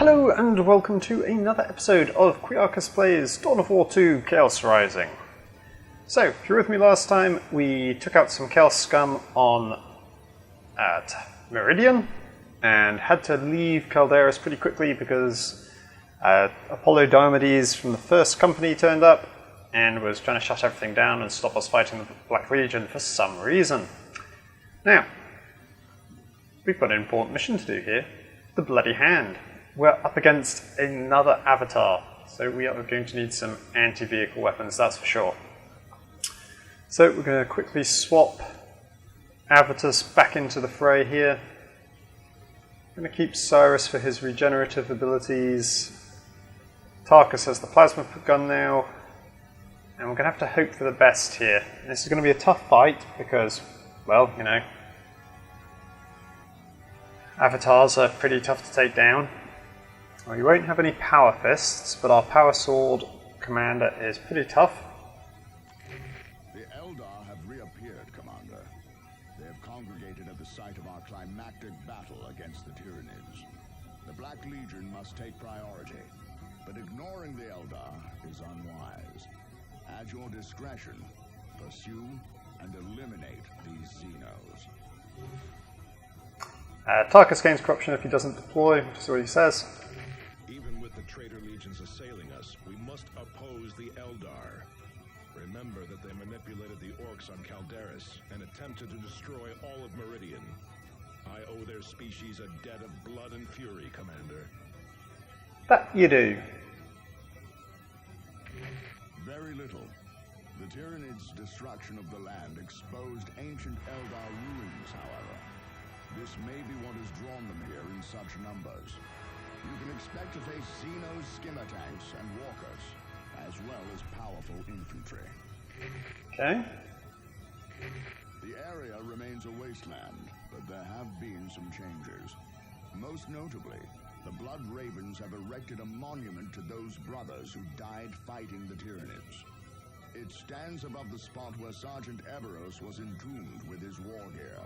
Hello and welcome to another episode of Quiarcus Plays Dawn of War 2 Chaos Rising. So, if you're with me last time, we took out some Chaos scum at Meridian and had to leave Calderis pretty quickly because Apollo Diomedes from the First Company turned up and was trying to shut everything down and stop us fighting the Black Legion for some reason. Now, we've got an important mission to do here. The Bloody Hand. We're up against another avatar, so we are going to need some anti-vehicle weapons, that's for sure. So we're going to quickly swap Avitus back into the fray here. I'm going to keep Cyrus for his regenerative abilities. Tarkus has the plasma gun now, and we're going to have to hope for the best here. This is going to be a tough fight because, well, you know, avatars are pretty tough to take down. Well, you won't have any power fists, but our power sword commander is pretty tough. The Eldar have reappeared, Commander. They have congregated at the site of our climactic battle against the Tyranids. The Black Legion must take priority, but ignoring the Eldar is unwise. At your discretion, pursue and eliminate these Xenos. Tarkus gains corruption if he doesn't deploy, which is what he says. Even with the traitor legions assailing us, we must oppose the Eldar. Remember that they manipulated the orcs on Calderis and attempted to destroy all of Meridian. I owe their species a debt of blood and fury, Commander. That you do. Very little. The Tyranids' destruction of the land exposed ancient Eldar ruins, however. This may be what has drawn them here in such numbers. You can expect to face Xenos, skimmer tanks, and walkers, as well as powerful infantry. Okay. The area remains a wasteland, but there have been some changes. Most notably, the Blood Ravens have erected a monument to those brothers who died fighting the Tyranids. It stands above the spot where Sergeant Everos was entombed with his war gear.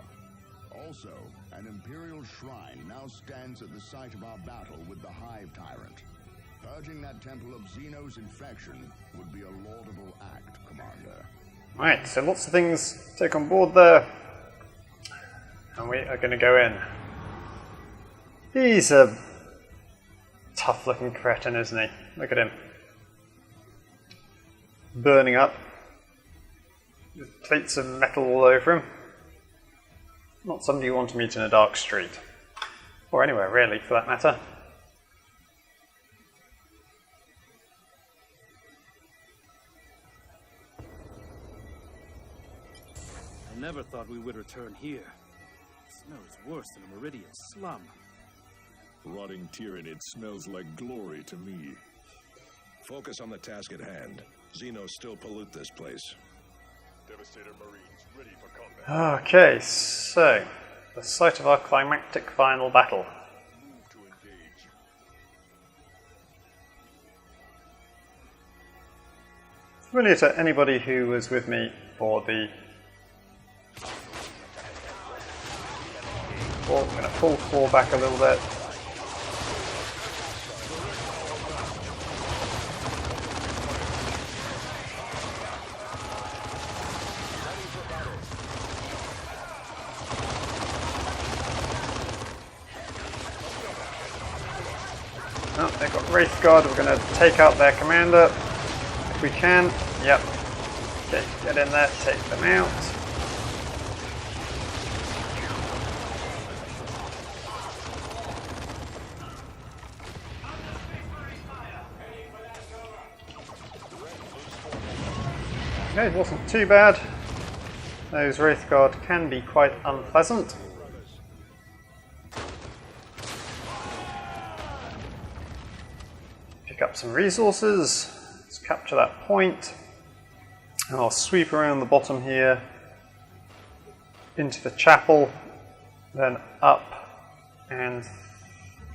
Also, an Imperial shrine now stands at the site of our battle with the Hive Tyrant. Purging that temple of Xenos infection would be a laudable act, Commander. Right, so lots of things to take on board there. And we are going to go in. He's a tough-looking cretin, isn't he? Look at him. Burning up. With plates of metal all over him. Not somebody you want to meet in a dark street. Or anywhere, really, for that matter. I never thought we would return here. It smells worse than a Meridian slum. Rotting Tyranid smells like glory to me. Focus on the task at hand. Xenos still pollute this place. Devastator Marines ready for combat. Okay, so the site of our climactic final battle. Move to engage. Familiar to anybody who was with me for the... Oh, I'm going to pull 4 back a little bit. Oh, they've got Wraith Guard. We're going to take out their commander if we can. Yep. Okay, get in there, take them out. Okay, it wasn't too bad. Those Wraith Guard can be quite unpleasant. Pick up some resources. Let's capture that point. And I'll sweep around the bottom here into the chapel, then up, and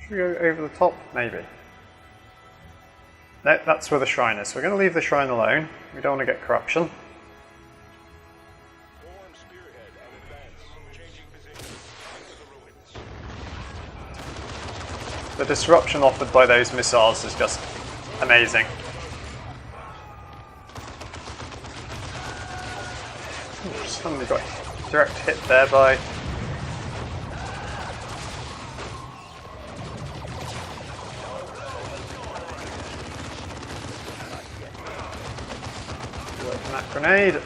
should we go over the top? Maybe. No, that's where the shrine is. So we're going to leave the shrine alone. We don't want to get corruption. Form spearhead and advance. Changing position. Into the ruins. the disruption offered by those missiles is just amazing. Ooh, suddenly got direct hit there by... Working that grenade.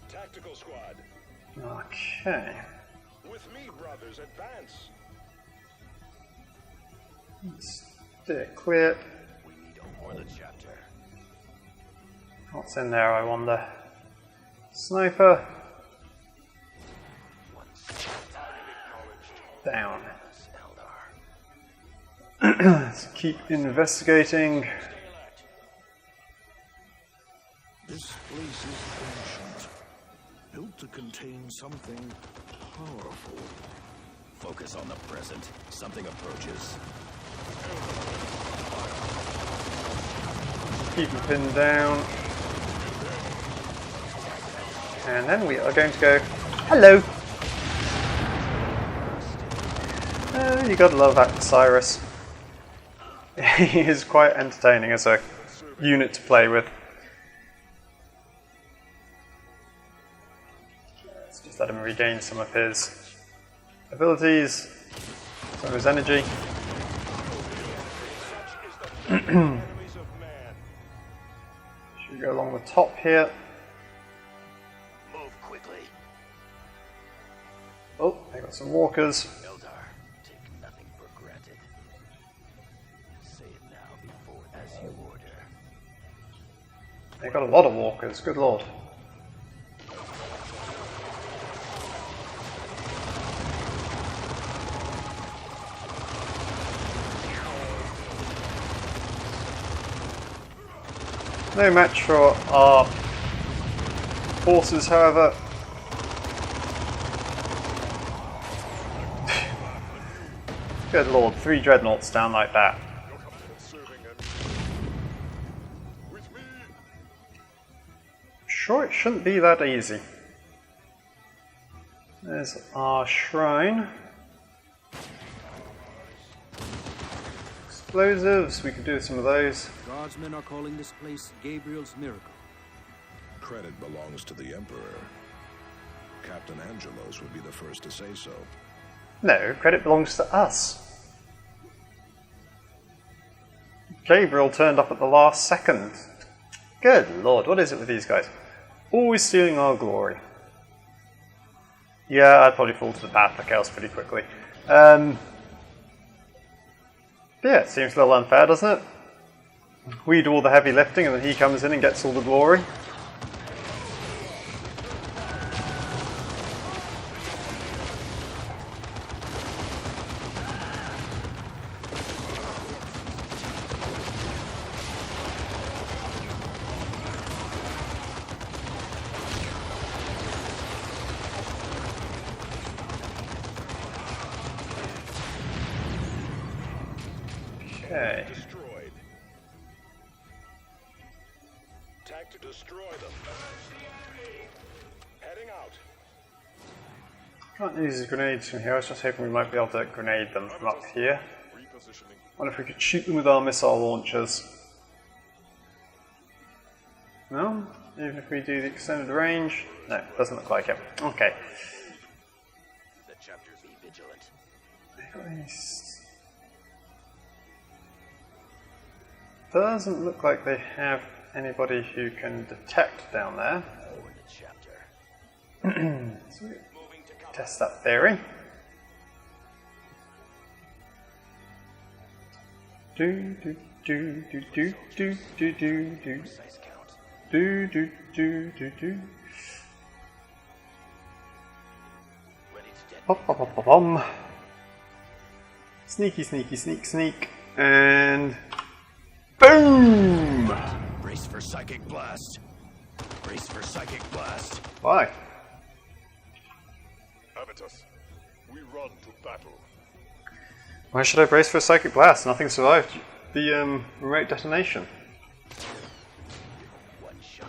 Tactical squad. Okay. With me, brothers, advance. Steer clear. We need more than chapter. What's in there, I wonder? Sniper. Down. Let's keep investigating. This place is ancient, built to contain something powerful. Focus on the present. Something approaches. Keep him pinned down. And then we are going to go, hello! You gotta love that Cyrus. He is quite entertaining as a unit to play with. Let's just let him regain some of his abilities, some of his energy. Should we go along the top here? Move quickly. Oh, they got some walkers. Eldar, take nothing for granted. Say it now before as you order. They got a lot of walkers, good lord. No match for our forces, however. Good lord, 3 dreadnoughts down like that. Sure, it shouldn't be that easy. There's our shrine. Explosives, we could do some of those. Guardsmen are calling this place Gabriel's Miracle. Credit belongs to the Emperor. Captain Angelos would be the first to say so. No, credit belongs to us. Gabriel turned up at the last second. Good lord, what is it with these guys? Always stealing our glory. Yeah, I'd probably fall to the path of chaos pretty quickly. Yeah, it seems a little unfair, doesn't it? We do all the heavy lifting and then he comes in and gets all the glory. Okay. Destroyed. Attack to destroy them. Heading out. Can't use his grenades from here. I was just hoping we might be able to grenade them from up here. Repositioning. Wonder if we could shoot them with our missile launchers. No? Even if we do the extended range? No, doesn't look like it. Okay. The chapters be vigilant. Doesn't look like they have anybody who can detect down there. For the chapter. So we test that theory. Do do do do do do do do do Precise count. do do do do do. Ready to detonate. Pop pop pop pop pom. Sneaky sneaky sneak sneak and boom! Brace for psychic blast. Brace for psychic blast. Why? Avitus, we run to battle. Why should I brace for a psychic blast? Nothing survived the remote detonation. One shot.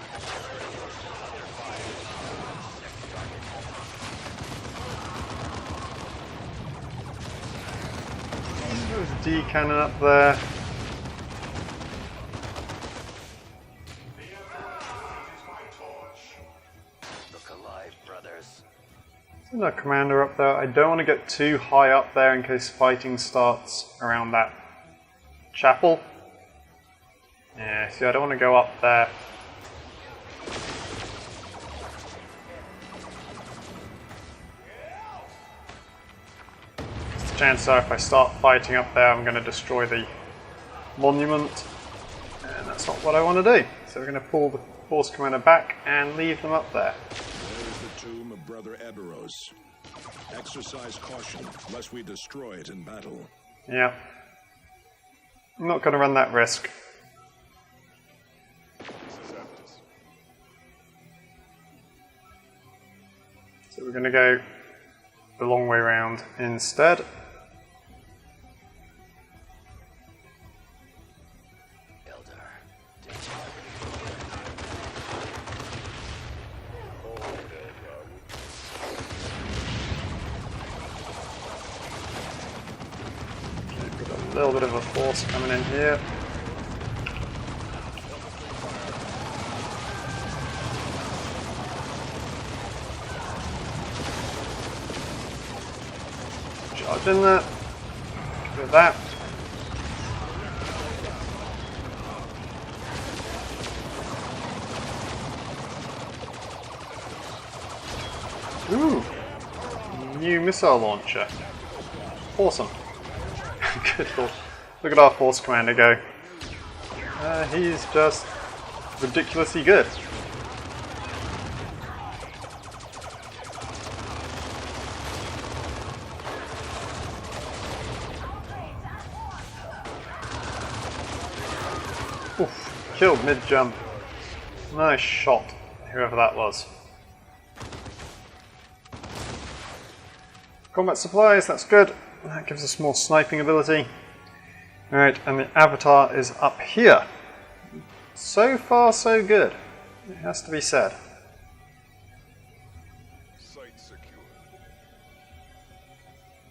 D cannon up there. Look alive, brothers. There's no commander up there. I don't want to get too high up there in case fighting starts around that chapel. Yeah, see, I don't want to go up there. The chances are if I start fighting up there, I'm going to destroy the monument. And that's not what I want to do. So we're going to pull the force commander back and leave them up there. There is the tomb of Brother Eberros. Exercise caution, lest we destroy it in battle. Yeah. I'm not going to run that risk. So we're going to go the long way round instead. A little bit of a force coming in here. Charge in there. Get rid of that. Ooh! New missile launcher. Awesome. Good lord. Look at our force commander go. He's just ridiculously good. Oof, killed mid-jump. Nice shot, whoever that was. Combat supplies, that's good. That gives us more sniping ability. Alright, and the avatar is up here. So far, so good. It has to be said. Site secure.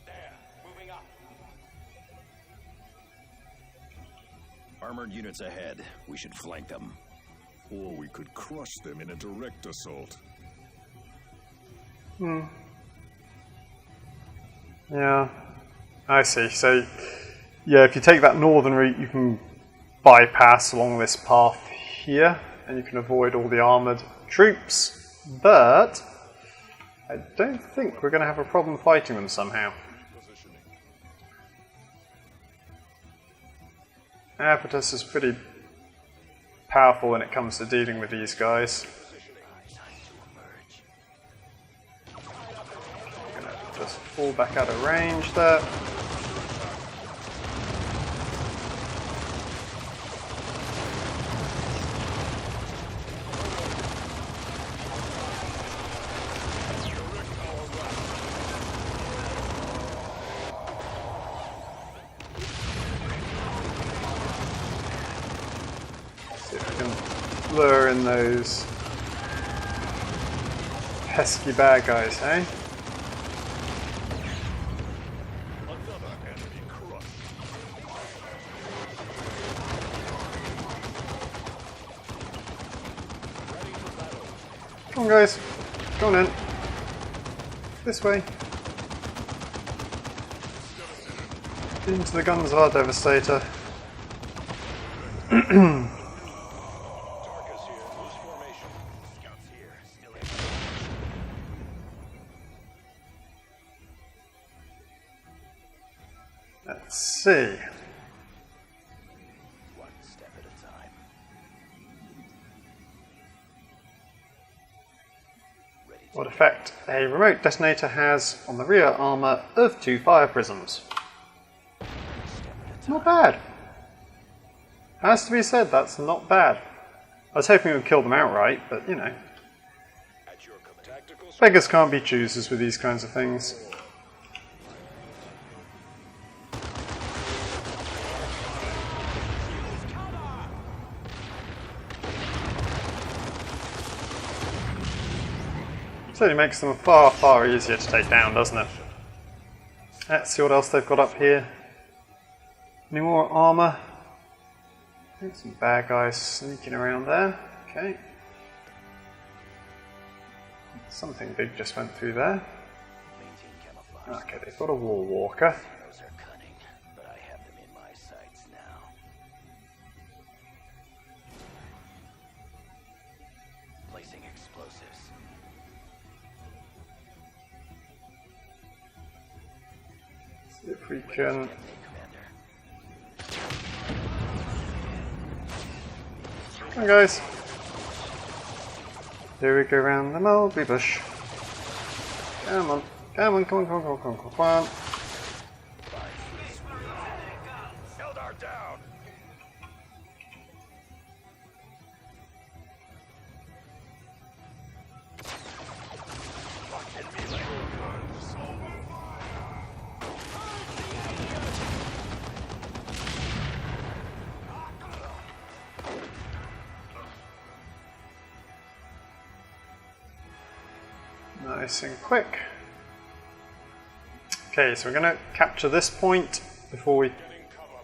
There, moving up. Armored units ahead. We should flank them. Or we could crush them in a direct assault. Yeah, I see. So, yeah, if you take that northern route, you can bypass along this path here, and you can avoid all the armoured troops, but I don't think we're going to have a problem fighting them somehow. Apertus is pretty powerful when it comes to dealing with these guys. I'm going to just fall back out of range there. Lure in those pesky bad guys, eh? Come on, guys. Go on in. This way. Into the guns of our Devastator. Let's see. One step at a time. What effect a remote detonator has on the rear armour of 2 fire prisms. Not bad. Has to be said, that's not bad. I was hoping it would kill them outright, but you know. Beggars can't be choosers with these kinds of things. Certainly makes them far, far easier to take down, doesn't it? Let's see what else they've got up here. Any more armor? There's some bad guys sneaking around there. Okay. Something big just went through there. Maintain camouflage. Okay, they've got a wall walker. Those are cunning, but I have them in my sights now. Placing explosives. See if we can. Detonate, Commander. Come on, guys. Here we go round the mulberry bush. Come on, come on, come on, come on, come on, come on, come on. Eldar down! Nice and quick. Okay, so we're going to capture this point before we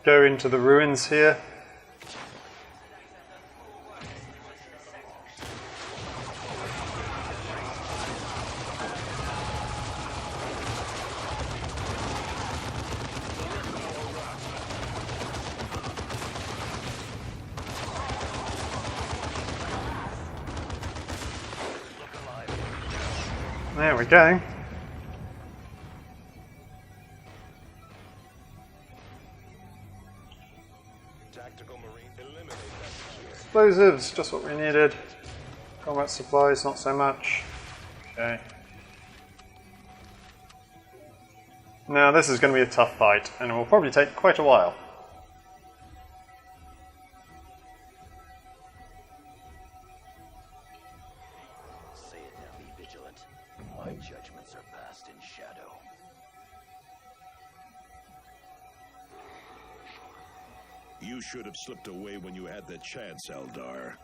go into the ruins here. There we go. Tactical Marine, eliminate that secure. Explosives, just what we needed. Combat supplies, not so much. Okay. Now this is going to be a tough fight, and it will probably take quite a while. Say it now, be vigilant. My judgments are vast in shadow. You should have slipped away when you had the chance, Eldar.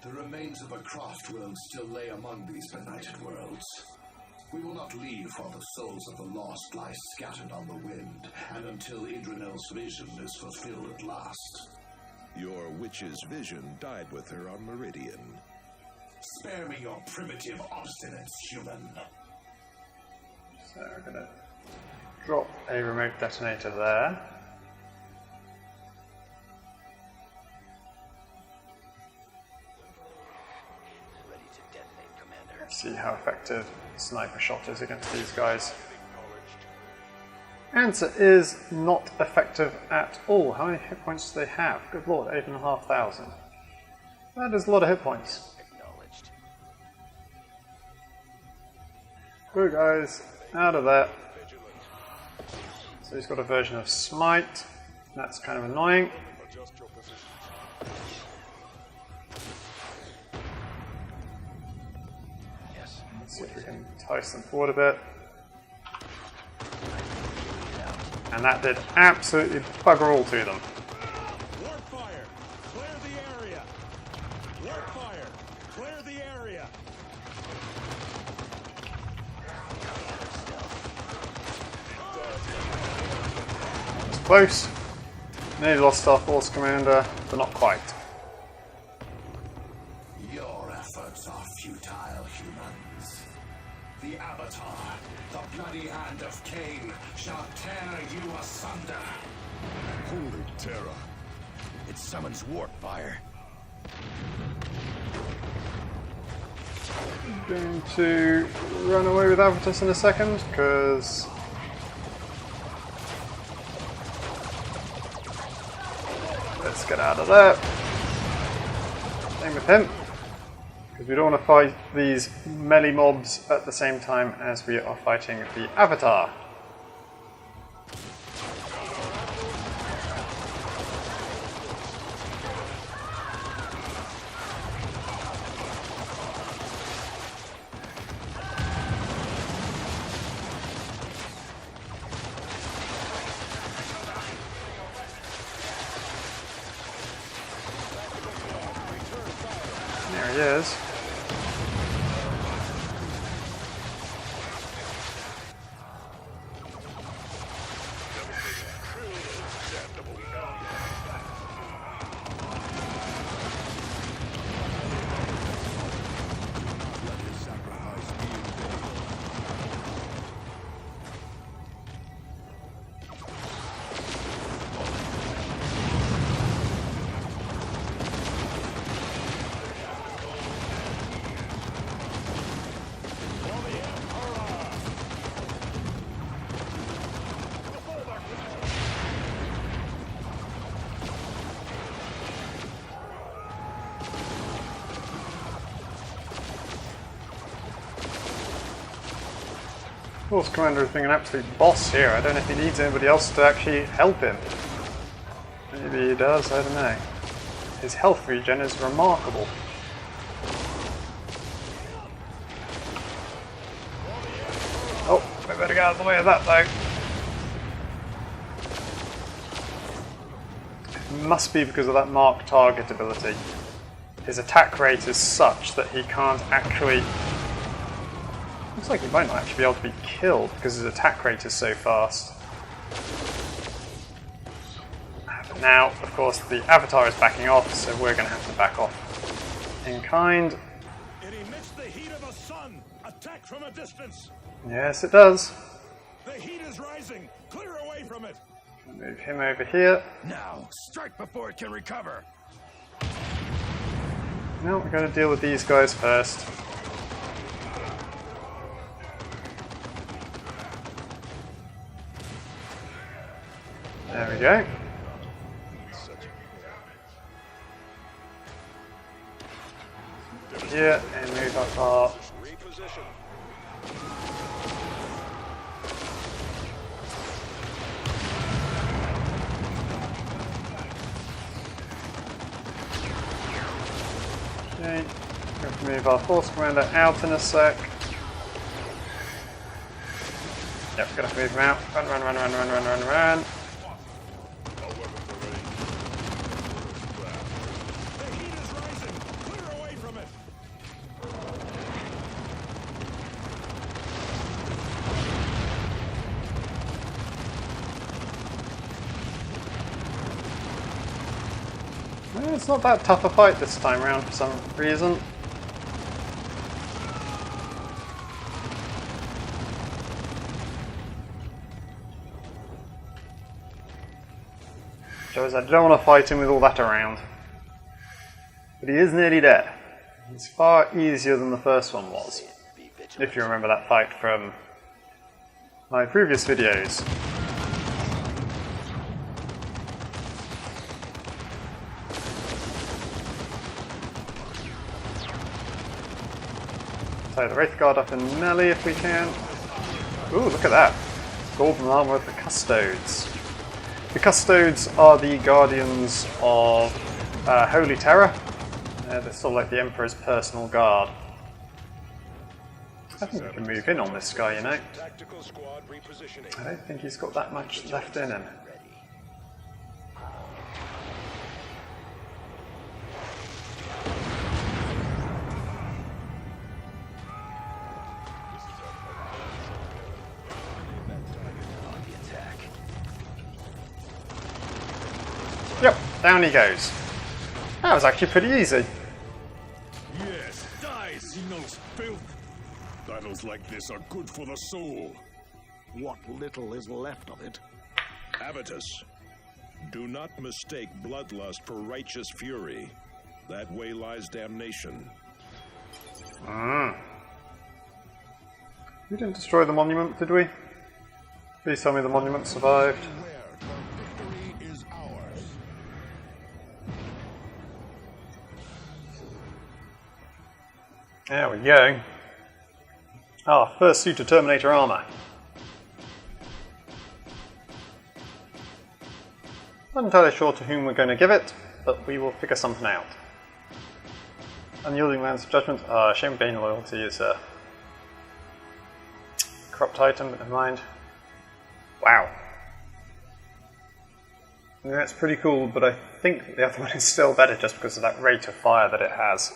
The remains of a craft world still lay among these benighted worlds. We will not leave while the souls of the lost lie scattered on the wind, and until Idrinel's vision is fulfilled at last. Your witch's vision died with her on Meridian. Spare me your primitive obstinance, human. So we're going to drop a remote detonator there. Ready to detonate, Commander. See how effective sniper shot is against these guys. Answer is not effective at all. How many hit points do they have? Good lord, 8,500. That is a lot of hit points. Acknowledged. Go guys, out of there. So he's got a version of Smite. That's kind of annoying. Yes. Let's see if we can entice them forward a bit. And that did absolutely bugger all to them. Warp fire! Clear the area! Warp fire! Clear the area! It's close. Nearly lost our force commander, but not quite. Your efforts are futile, humans. The Avatar, the bloody hand of Cain, shall tear you asunder. Holy terror. It summons warp fire. I'm going to run away with Avatus in a second, because let's get out of there. Same with him. Because we don't want to fight these melee mobs at the same time as we are fighting the Avatar. There he is. Force Commander is being an absolute boss here. I don't know if he needs anybody else to actually help him. Maybe he does, I don't know. His health regen is remarkable. Oh, I better get out of the way of that though. It must be because of that mark target ability. His attack rate is such that he can't actually... Looks like he might not actually be able to be killed because his attack rate is so fast. But now, of course, the Avatar is backing off, so we're going to have to back off in kind. It emits the heat of the sun. Attack from a distance. Yes, it does. The heat is rising. Clear away from it. Move him over here. Now, strike before it can recover. No, we're going to deal with these guys first. There we go. Here, and move up our... Reposition. Okay, we're going to move our Force Commander out in a sec. Yep, we're going to move him out. Run, run, run, run, run, run, run, run. The heat is rising. Clear away from it. It's not that tough a fight this time around for some reason. Shows I don't want to fight him with all that around. But he is nearly dead. It's far easier than the first one was. If you remember that fight from my previous videos. So the Wraith Guard up in melee if we can. Ooh, look at that. Golden armor of the Custodes. The Custodes are the guardians of Holy Terror. They're sort of like the Emperor's personal guard. I think we can move in on this guy, you know. Tactical squad repositioning. I don't think he's got that much left in him. Yep, down he goes. That was actually pretty easy. Yes, die, Xenos filth. Battles like this are good for the soul. What little is left of it. Avitus, do not mistake bloodlust for righteous fury. That way lies damnation. We didn't destroy the monument, did we? Please tell me the monument survived. Victory is ours. There we go. Ah, first suit of Terminator armor. Not entirely sure to whom we're going to give it, but we will figure something out. Unyielding Lance of Judgment. Shame Bane Loyalty is a corrupt item, but never mind. Wow. Yeah, that's pretty cool, but I think the other one is still better just because of that rate of fire that it has.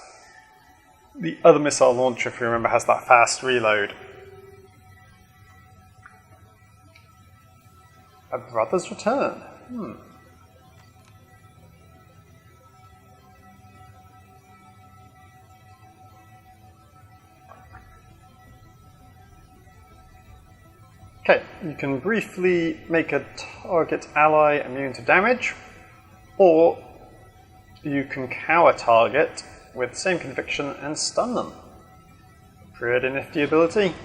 The other missile launcher, if you remember, has that fast reload. A Brother's Return. Okay, you can briefly make a target ally immune to damage, or you can cower a target with the same conviction and stun them. Pretty nifty ability.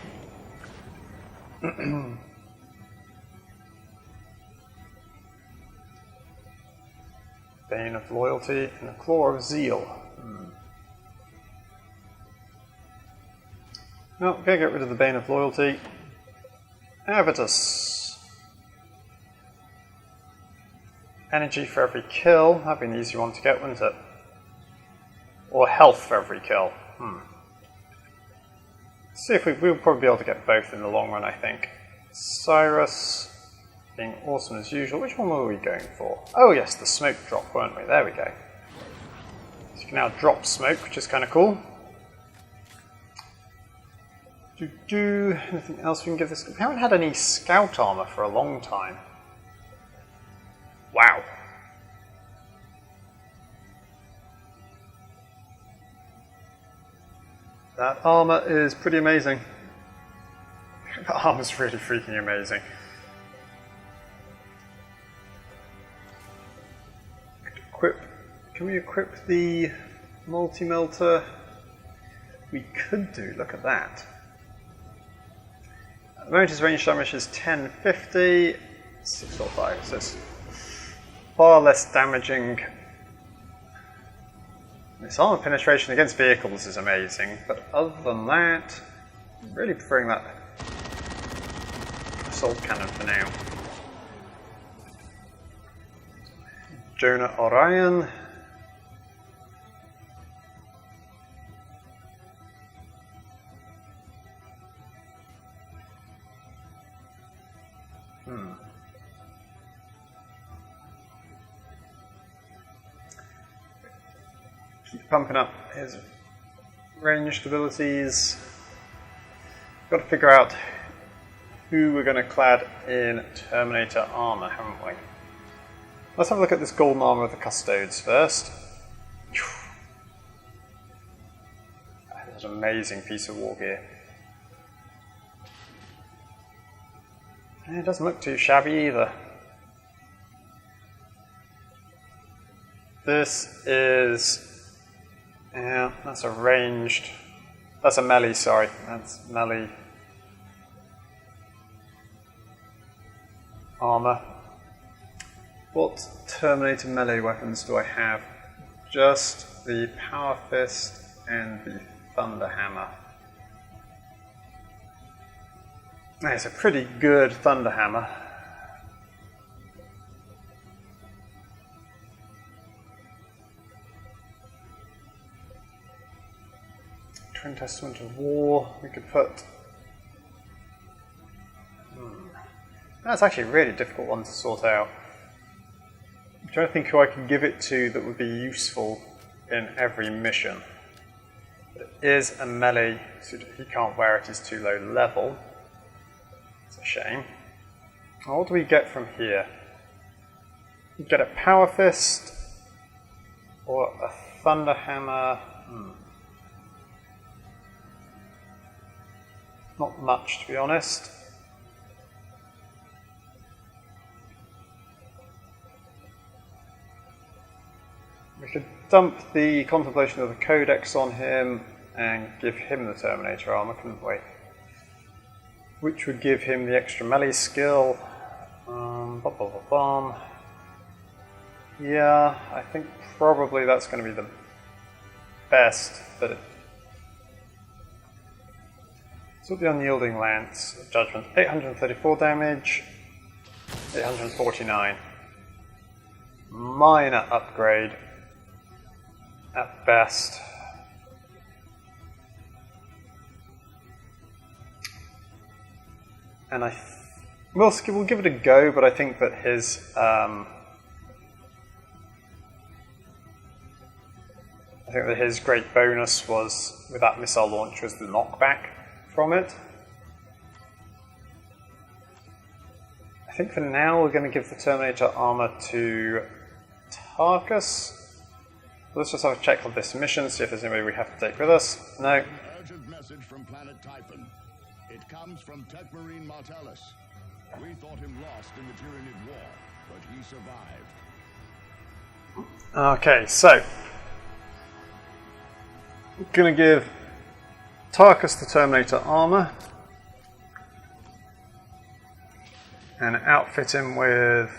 Bane of Loyalty and a Claw of Zeal. No, gonna get rid of the Bane of Loyalty. Avitus. Energy for every kill. That'd be an easy one to get, wouldn't it? Or health for every kill. See if we'll probably be able to get both in the long run, I think. Cyrus, being awesome as usual. Which one were we going for? Oh yes, the smoke drop, weren't we? There we go. So you can now drop smoke, which is kind of cool. Anything else we can give this? We haven't had any scout armor for a long time. Wow. That armor is pretty amazing. That armor's really freaking amazing. Can we equip the multi-melter? We could do, look at that. At the moment his range damage is 1050, 6.5, so it's far less damaging. This armor penetration against vehicles is amazing, but other than that, I'm really preferring that assault cannon for now. Jonah Orion. Keep pumping up his ranged abilities. Got to figure out who we're going to clad in Terminator armor, haven't we? Let's have a look at this golden armor of the Custodes first. That's an amazing piece of war gear. And it doesn't look too shabby either. This is... yeah, that's a ranged... that's a melee, sorry. That's melee armor. What Terminator melee weapons do I have? Just the Power Fist and the Thunder Hammer. It's a pretty good Thunder Hammer. Twin Testament of War, we could put... That's actually a really difficult one to sort out. I'm trying to think who I can give it to that would be useful in every mission. It is a melee, so he can't wear it, he's too low level. It's a shame. What do we get from here? We get a Power Fist or a Thunder Hammer. Not much, to be honest. We could dump the Contemplation of the Codex on him and give him the Terminator armor, couldn't we? Which would give him the extra melee skill. Yeah, I think probably that's going to be the best, but so the Unyielding Lance of Judgment, 834 damage, 849. Minor upgrade at best. And we'll give it a go, but I think that his great bonus was with that missile launch was the knockback from it. I think for now we're going to give the Terminator armor to Quiarcus. Let's just have a check on this mission, see if there's anybody we have to take with us. No. Urgent message from planet Typhon. It comes from Tech Marine Martellus. We thought him lost in the Tyranid War, but he survived. Okay, so we're going to give Quiarcus the Terminator armor and outfit him with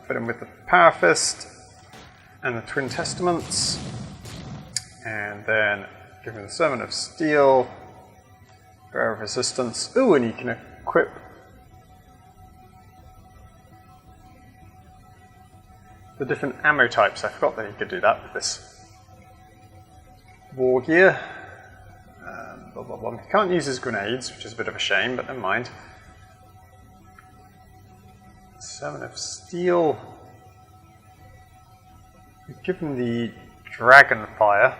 the Power Fist and the Twin Testaments. And then give him the Sermon of Steel, Bearer of Resistance. Ooh, and you can equip the different ammo types. I forgot that you could do that with this war gear. Blah, blah, blah. He can't use his grenades, which is a bit of a shame, but never mind. Sermon of Steel. Give him the Dragon Fire.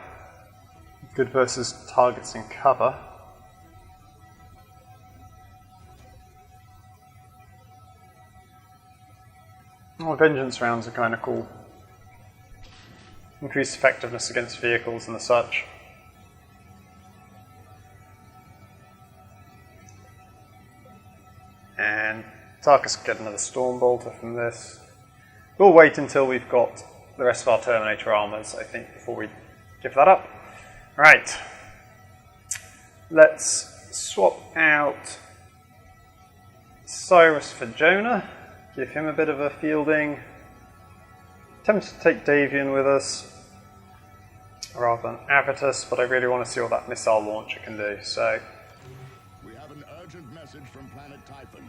Good versus targets in cover. Oh, Vengeance rounds are kind of cool. Increased effectiveness against vehicles and the such. And Tarkus can get another Storm Bolter from this. We'll wait until we've got the rest of our Terminator armors, I think, before we give that up. Right. Let's swap out Cyrus for Jonah. Give him a bit of a fielding. Tempted to take Davian with us rather than Avitus, but I really want to see what that missile launcher can do, so... We have an urgent message from planet Typhon.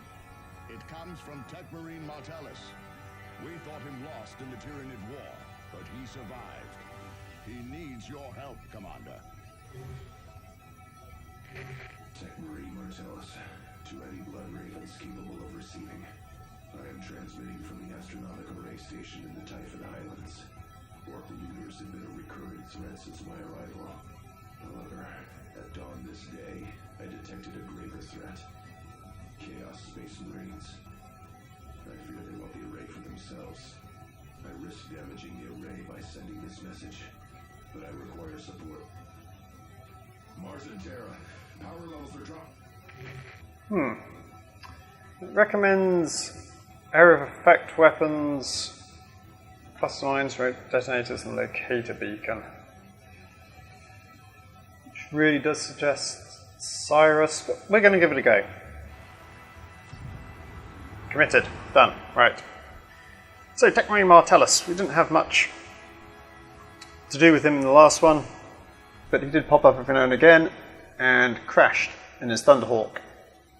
It comes from Tech Marine Martellus. We thought him lost in the Tyranid War, but he survived. He needs your help, Commander. Tech Marine Martellus, to any blood ravens capable of receiving. I am transmitting from the astronomical array station in the Typhon Islands. Orbital Universe have been a recurring threat since my arrival. However, at dawn this day, I detected a graver threat. Chaos Space Marines. I fear they want the array for themselves. I risk damaging the array by sending this message, but I require support. Mars and Terra, power levels are dropped. It recommends area of effect weapons, cluster mines, detonators, and locator beacon. Which really does suggest Cyrus, but we're going to give it a go. Committed. Done. Right. So, Tech Marine Martellus. We didn't have much to do with him in the last one, but he did pop up every now and again and crashed in his Thunderhawk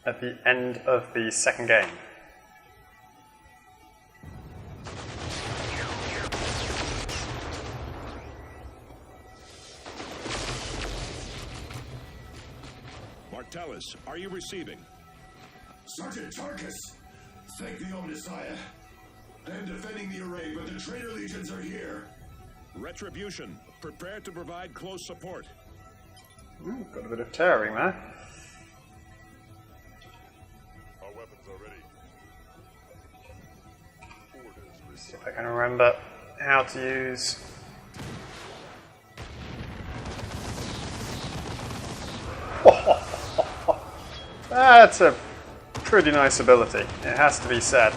at the end of the second game. Martellus, are you receiving? Sergeant Tarkus! Thank the Omnissiah. I am defending the array, but the traitor legions are here. Retribution, prepare to provide close support. Ooh, got a bit of tearing there. Our weapons are ready. See if I can remember how to use... That's a pretty nice ability, it has to be said.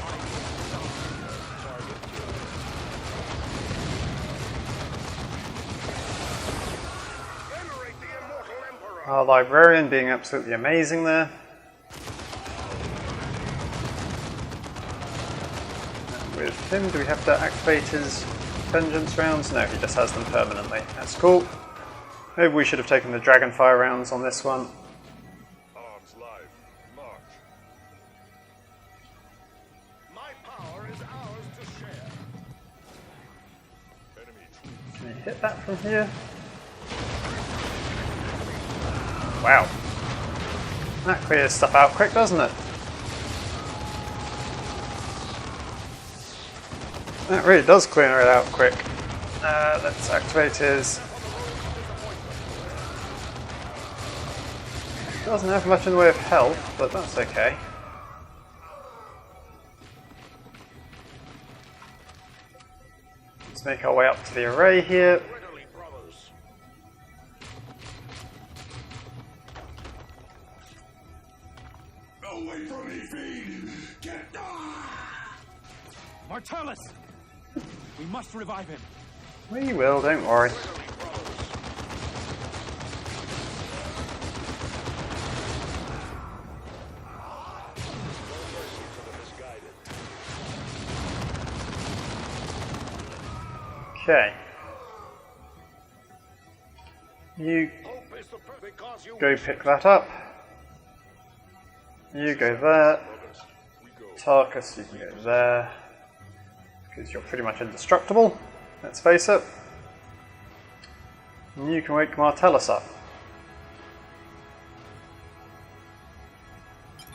Our librarian being absolutely amazing there. And with him, do we have to activate his vengeance rounds? No, he just has them permanently. That's cool. Maybe we should have taken the Dragonfire rounds on this one. Arms live. March. My power is ours to share. Enemy Can you hit that from here? Wow. That clears stuff out quick, doesn't it? That really does clear it out quick. Let's activate his... Doesn't have much in the way of health, but that's okay. Let's make our way up to the array here. Away from me, fiend! Get... Martellus! We must revive him. We will, don't worry. Okay. You Hope is the because you go pick that up. You go there. Quiarcus, you can go there. Because you're pretty much indestructible, let's face it. And you can wake Martellus up.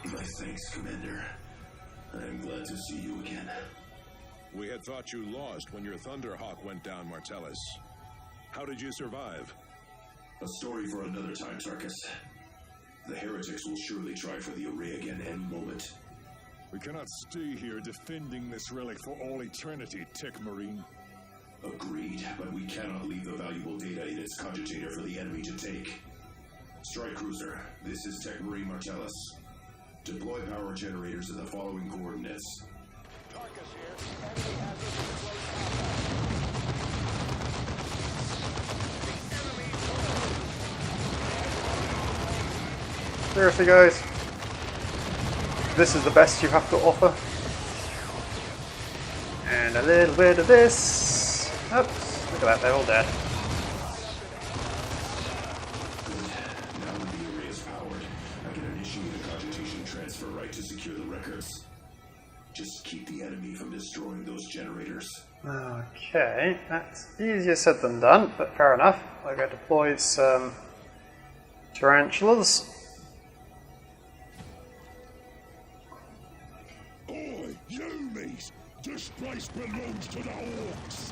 My thanks, Commander. I'm glad to see you again. We had thought you lost when your Thunderhawk went down, Martellus. How did you survive? A story for another time, Quiarcus. The heretics will surely try for the array again any moment. We cannot stay here defending this relic for all eternity, Tech Marine. Agreed, but we cannot leave the valuable data in its cogitator for the enemy to take. Strike Cruiser, this is Tech Marine Martellus. Deploy power generators in the following coordinates. Quiarcus here. Enemy has us in close combat. Seriously, guys? This is the best you have to offer. And a little bit of this. Oops, look at that, they're all dead. Now that the array is powered, I can initiate a cogitation transfer right to secure the records. Just keep the enemy from destroying those generators. Okay, that's easier said than done, but fair enough. I'll go deploy some tarantulas. Oi, you meat! This place belongs to the orcs!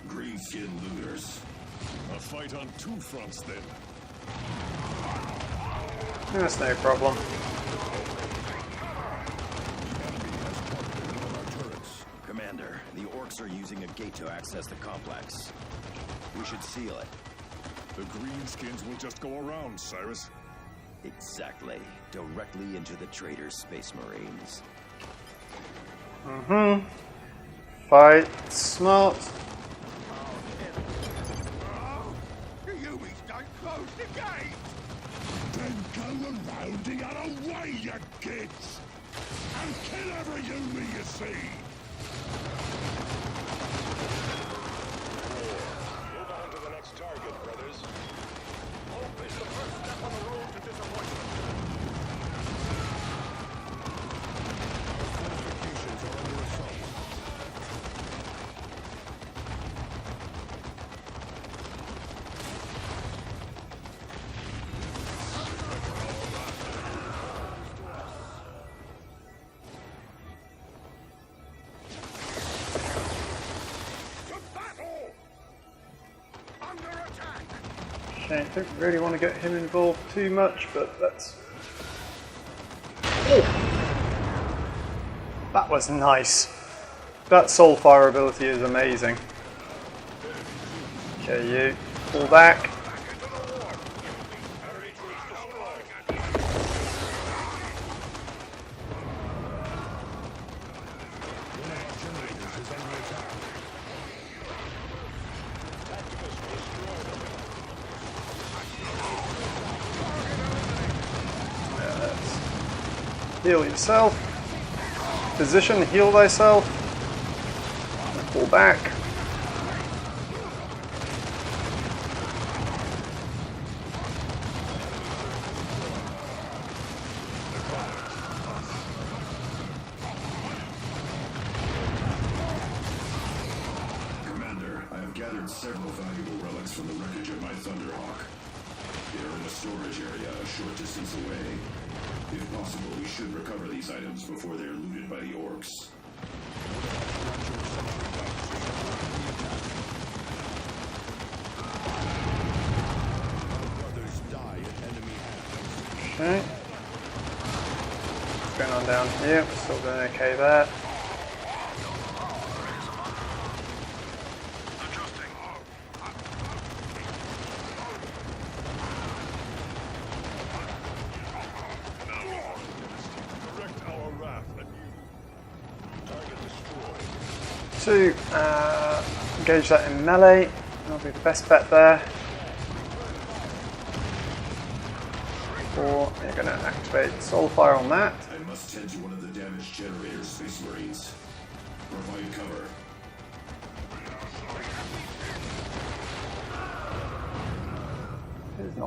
Greenskin looters. A fight on two fronts, then. That's no problem. Commander, the orcs are using a gate to access the complex. We should seal it. The greenskins will just go around, Cyrus. Exactly. Directly into the traitor's space marines. Fight smart. You don't close the gate! Then go around the other way, you kids! And kill every human you see! Move on to the next target, brothers. Hope is the first step on the road to disappointment. Our fortifications are under assault. Okay, don't really want to get him involved too much, but that's... Oh! That was nice. That soulfire ability is amazing. Okay, you pull back. Heal yourself. Position, heal thyself. Pull back. Commander, I have gathered several valuable relics from the wreckage of my Thunderhawk. They are in a storage area a short distance away. If possible, we should recover these items before they are looted by the orcs. Brothers die at enemy hands. Okay. What's going on down here? We're still doing okay there. Direct our wrath anew. Target destroyed. To engage that in melee, that'll be the best bet there. Or you're going to activate Soulfire on that. I must tend to one of the damaged generators, Space Marines. Provide cover.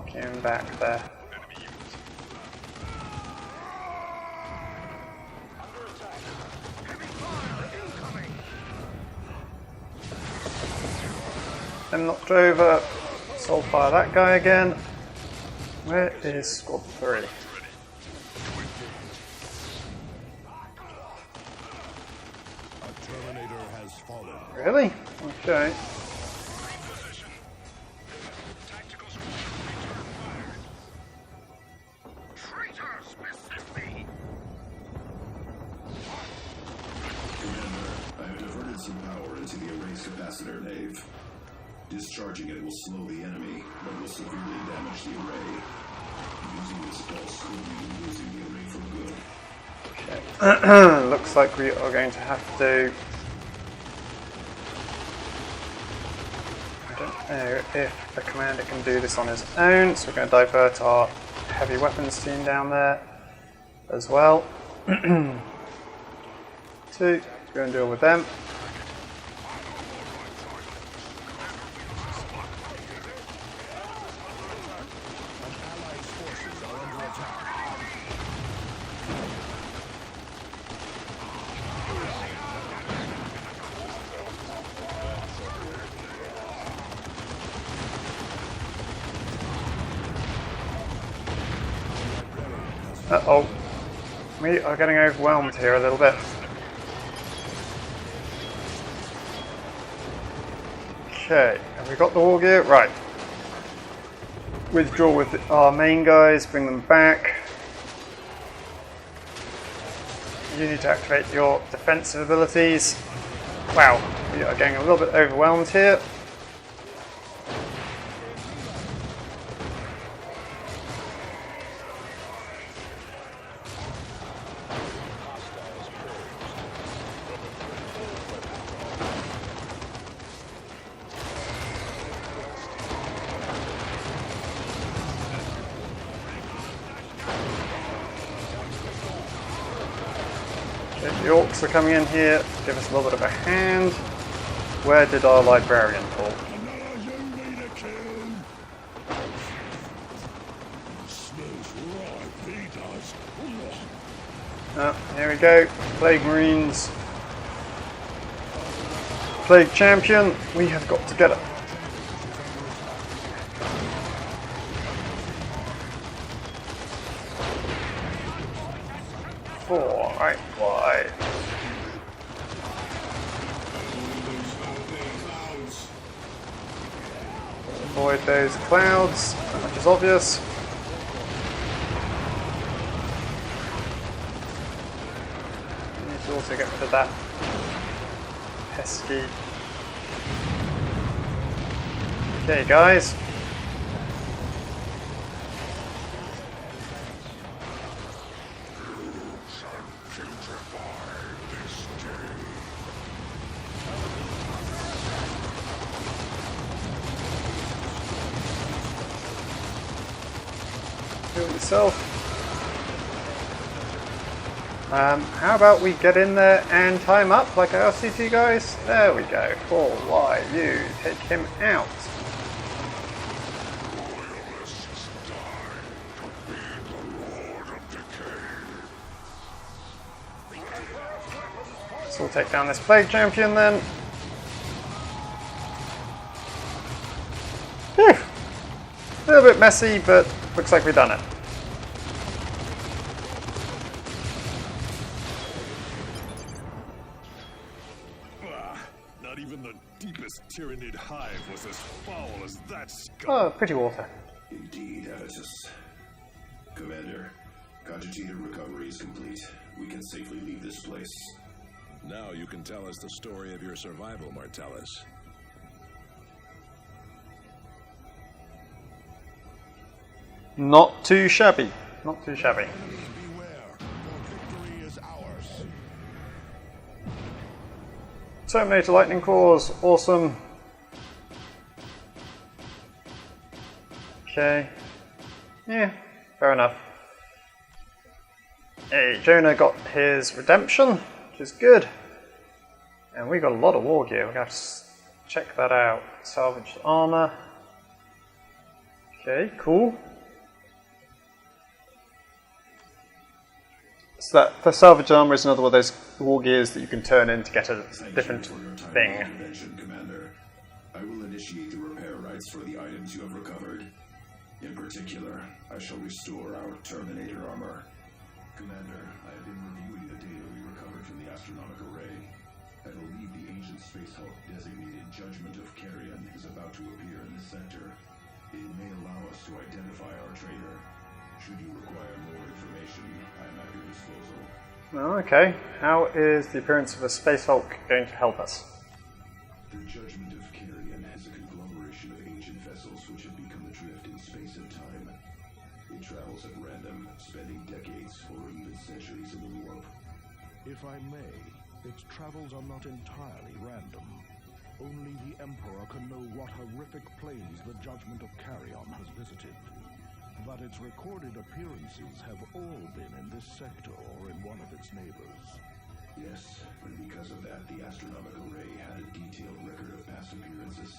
knock him back there. Then knocked over. Soul fire that guy again. Where is squad 3? A Terminator has fallen. Really? Okay. Commander, I have diverted some power into the erase capacitor nave. Discharging it will slow the enemy, but will severely damage the array. Using this pulse will mean losing the array for good. Okay. Looks like we are going to have to... I don't know if the commander can do this on his own, so we're going to divert our heavy weapons team down there as well. To go and deal with them. Uh-oh. We are getting overwhelmed here a little bit. Okay, have we got the war gear? Right. Withdraw with our main guys, bring them back. You need to activate your defensive abilities. Wow, we are getting a little bit overwhelmed here. The orcs are coming in here to give us a little bit of a hand. Where did our librarian fall? Oh, here we go. Plague Marines. Plague Champion. We have got to get it. Right, wide. Avoid those clouds, which is obvious. We need to also get rid of that pesky. Okay, guys. Yourself. How about we get in there and tie him up like I asked you to, guys? There we go. Paul, why you take him out? So we'll take down this Plague Champion then. Whew. A little bit messy, but looks like we've done it. Not even the deepest Tyrannid hive was as foul as that scum. Oh, pretty water. Indeed, Editus. Commander, Cogitator recovery is complete. We can safely leave this place. Now you can tell us the story of your survival, Martellus. Not too shabby. Not too shabby. Beware, for victory is ours. Terminator Lightning Claws, awesome. Okay. Yeah, fair enough. Hey, Jonah got his redemption, which is good. And we got a lot of war gear, we're going to have to check that out. Salvaged armor. Okay, cool. So that the salvage armor is another one of those war gears that you can turn in to get a different thing. Intervention, Commander. I will initiate the repair rights for the items you have recovered. In particular, I shall restore our Terminator armor. Commander, I have been reviewing the data we recovered from the astronomical ray. I believe the ancient space hulk designated Judgment of Carrion is about to appear in this sector. It may allow us to identify our traitor. Should you require more information, I am at your disposal. Oh, okay. How is the appearance of a space hulk going to help us? The Judgment of Carrion is a conglomeration of ancient vessels which have become adrift in space and time. It travels at random, spending decades or even centuries in the warp. If I may, its travels are not entirely random. Only the Emperor can know what horrific planes the Judgment of Carrion has visited. But its recorded appearances have all been in this sector or in one of its neighbors. Yes, and because of that, the astronomical ray had a detailed record of past appearances.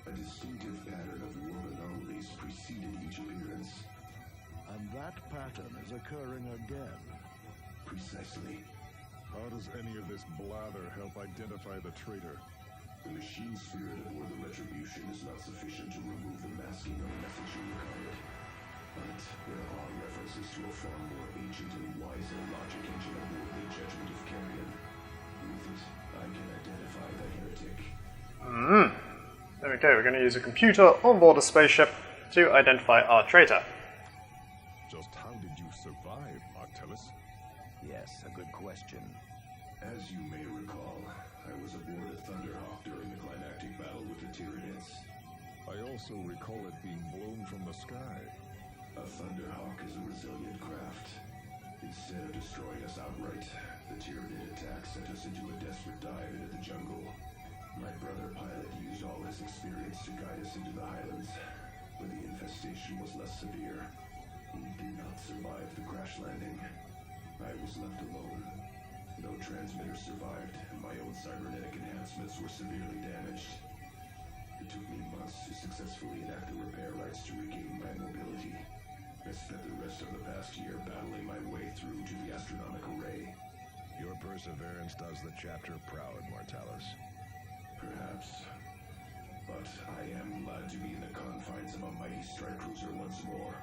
A distinctive pattern of warp anomalies preceded each appearance. And that pattern is occurring again. Precisely. How does any of this blather help identify the traitor? The machine spirit aboard the Retribution is not sufficient to remove the masking of the message you recovered. But there are references to a far more ancient and wiser logic engine aboard the Judgment of Carrion. With it, I can identify the heretic. There we go, we're going to use a computer on board a spaceship to identify our traitor. Just how did you survive, Artellus? Yes, a good question. As you may recall, I was aboard a Thunderhawk during the climactic battle with the Tyranids. I also recall it being blown from the sky. A Thunderhawk is a resilient craft. Instead of destroying us outright, the Tyranid attack sent us into a desperate dive into the jungle. My brother pilot used all his experience to guide us into the highlands, where the infestation was less severe. We did not survive the crash landing. I was left alone. No transmitters survived, and my own cybernetic enhancements were severely damaged. It took me months to successfully enact the repair rights to regain my mobility. I spent the rest of the past year battling my way through to the astronomical ray. Your perseverance does the chapter proud, Mortalis. Perhaps. But I am glad to be in the confines of a mighty strike cruiser once more.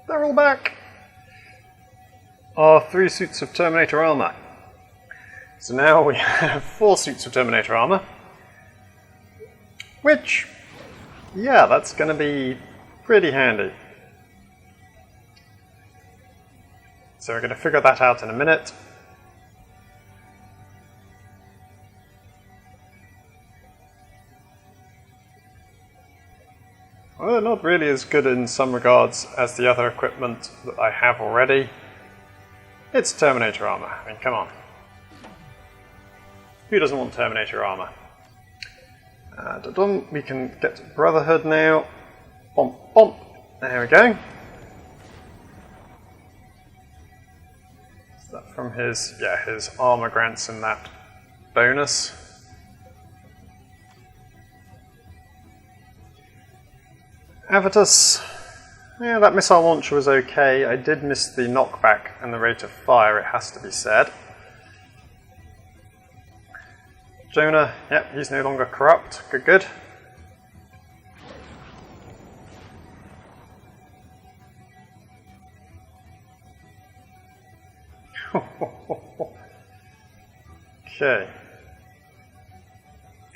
They're all back! Our 3 suits of Terminator armor. So now we have 4 suits of Terminator armor. Which, yeah, that's going to be pretty handy. So we're going to figure that out in a minute. Well, they're not really as good in some regards as the other equipment that I have already. It's Terminator armor. I mean, come on. Who doesn't want Terminator armor? We can get Brotherhood now. Bomp, bomp. There we go. Is that from his, yeah, his armor grants in that bonus. Avitus. Yeah, that missile launcher was okay. I did miss the knockback and the rate of fire, it has to be said. Jonah, yep, he's no longer corrupt. Good, good. Okay.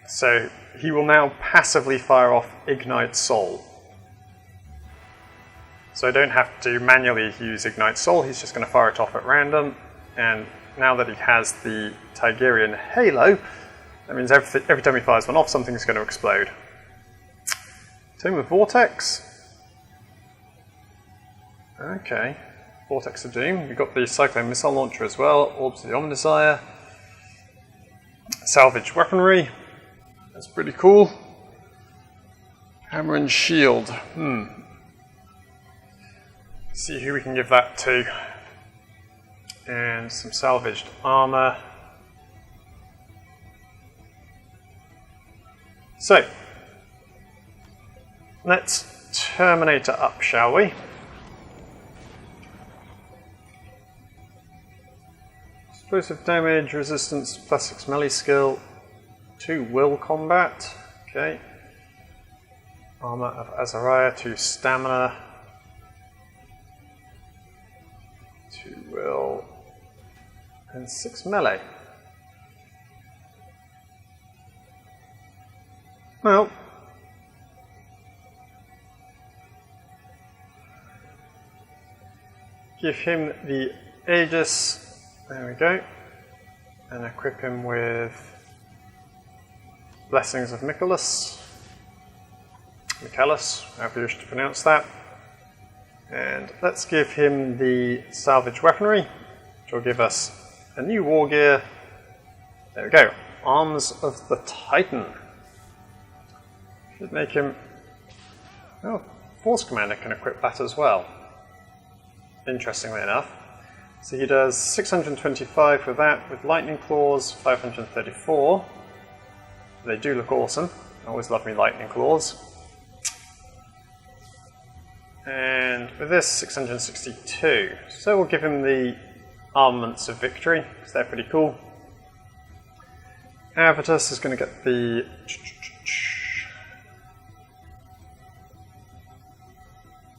So, he will now passively fire off Ignite Soul. So I don't have to manually use Ignite Soul, he's just going to fire it off at random. And now that he has the Tigerian Halo, that means every time he fires one off, something's going to explode. Same with Vortex. Okay. Vortex of Doom. We've got the Cyclone Missile Launcher as well. Orbs of the Omnissiah. Salvage Weaponry. That's pretty cool. Hammer and Shield. See who we can give that to. And some salvaged armor. So, let's Terminator up, shall we? Explosive damage, resistance, +6 melee skill, 2 will combat. Okay. Armor of Azariah, 2 stamina, 2 will, and 6 melee. Well, give him the Aegis. There we go. And equip him with Blessings of Michaelis, however you wish to pronounce that. And let's give him the Salvage Weaponry, which will give us a new war gear. There we go. Arms of the Titan. Should make him... Oh, Force Commander can equip that as well. Interestingly enough. So he does 625 with that, with Lightning Claws, 534. They do look awesome. I always love me Lightning Claws. And with this, 662. So we'll give him the Armaments of Victory, because they're pretty cool. Avitus is going to get the...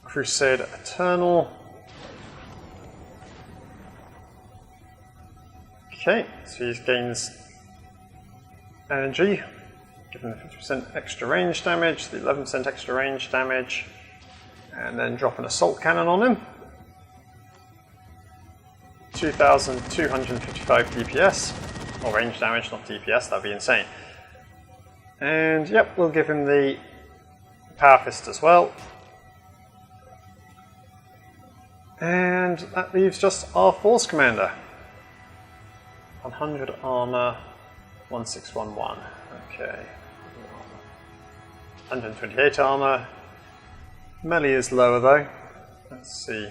Crusade Eternal. Okay, so he gains energy, given the 50% extra range damage, the 11% extra range damage, and then drop an assault cannon on him. 2,255 DPS, or range damage, not DPS, that'd be insane. And yep, we'll give him the Power Fist as well. And that leaves just our Force Commander. 100 armor, 1611. Okay. 128 armor. Melee is lower though. Let's see.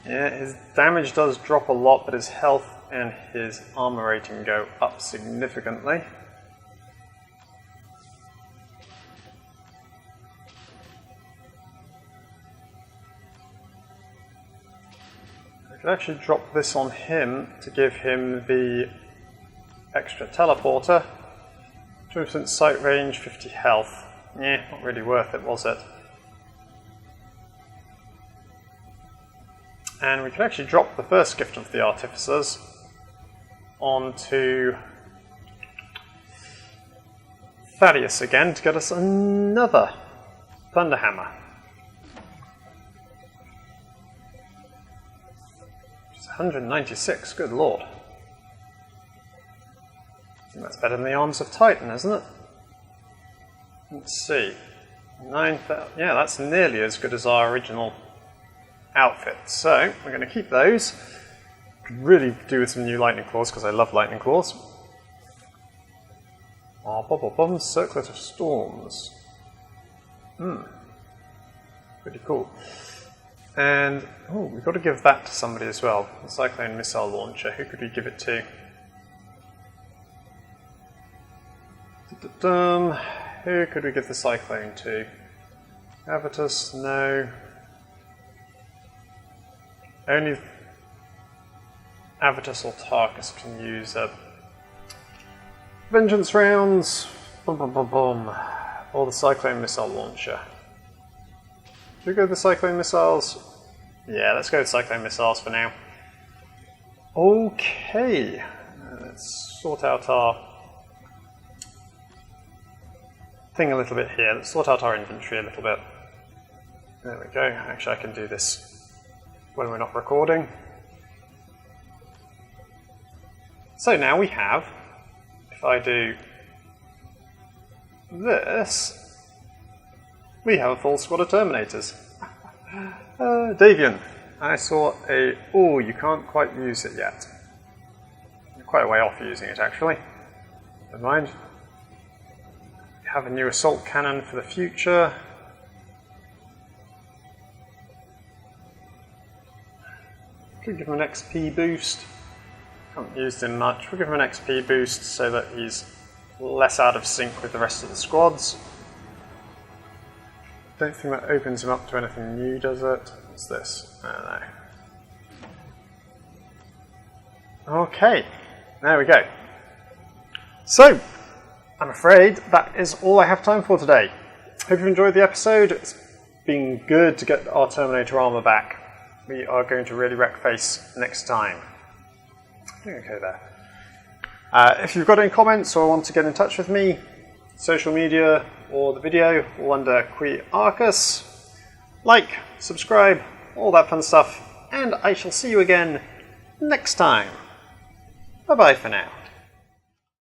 Yeah, his damage does drop a lot, but his health and his armor rating go up significantly. I could actually drop this on him to give him the extra teleporter. 20% sight range, 50 health. Yeah, not really worth it, was it? And we could actually drop the first gift of the Artificers onto Thaddeus again to get us another Thunderhammer. 196, good lord. I think that's better than the Arms of Titan, isn't it? Let's see. 9,000. Yeah, that's nearly as good as our original outfit. So, we're going to keep those. Could really do with some new Lightning Claws, because I love Lightning Claws. Bomb, Circlet of Storms. Pretty cool. And, oh, we've got to give that to somebody as well. The Cyclone Missile Launcher. Who could we give it to? Who could we give the Cyclone to? Avitus? No. Only Avitus or Tarkus can use Vengeance Rounds. Or the Cyclone Missile Launcher. Should we go with the Cyclone Missiles? Yeah, let's go with Cyclone Missiles for now. Okay, let's sort out our thing a little bit here. Let's sort out our inventory a little bit. There we go. Actually, I can do this when we're not recording. So now we have, if I do this, we have a full squad of Terminators. Davian, I saw a... Oh, you can't quite use it yet. You're quite a way off using it, actually. Never mind. You have a new assault cannon for the future. Could give him an XP boost. Haven't used him much. We'll give him an XP boost so that he's less out of sync with the rest of the squads. Don't think that opens him up to anything new, does it? What's this? I don't know. Okay, there we go. So, I'm afraid that is all I have time for today. Hope you enjoyed the episode. It's been good to get our Terminator armor back. We are going to really wreck face next time. Doing okay there. If you've got any comments or want to get in touch with me, social media or the video, all under Quiarcus. Like, subscribe, all that fun stuff, and I shall see you again next time. Bye bye for now.